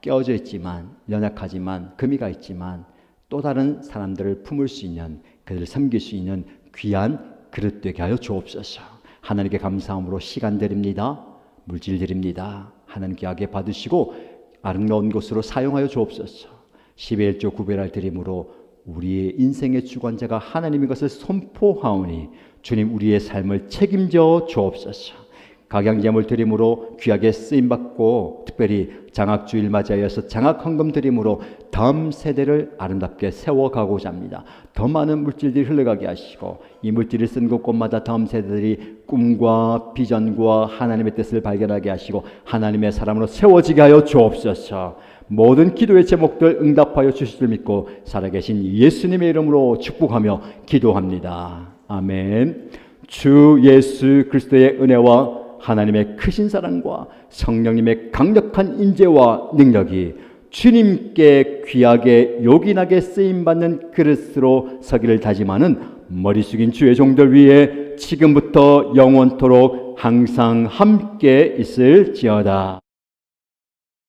깨어져 있지만 연약하지만 금이가 있지만 또 다른 사람들을 품을 수 있는, 그들을 섬길 수 있는 귀한 그릇 되게 하여 주옵소서. 하나님께 감사함으로 시간 드립니다. 물질 드립니다. 하나님께 하게 받으시고 아름다운 곳으로 사용하여 주옵소서. 11조 9배를 드림으로 우리의 인생의 주관자가 하나님인 것을 선포하오니 주님, 우리의 삶을 책임져 주옵소서. 각양제물 드림으로 귀하게 쓰임받고 특별히 장학주일 맞이하여서 장학헌금 드림으로 다음 세대를 아름답게 세워가고자 합니다. 더 많은 물질들이 흘러가게 하시고 이 물질을 쓴 곳곳마다 다음 세대들이 꿈과 비전과 하나님의 뜻을 발견하게 하시고 하나님의 사람으로 세워지게 하여 주옵소서. 모든 기도의 제목들 응답하여 주실 줄 믿고 살아계신 예수님의 이름으로 축복하며 기도합니다. 아멘. 주 예수 그리스도의 은혜와 하나님의 크신 사랑과 성령님의 강력한 인재와 능력이 주님께 귀하게 요긴하게 쓰임받는 그릇으로 서기를 다짐하는 머리 숙인 주의 종들 위에 지금부터 영원토록 항상 함께 있을지어다.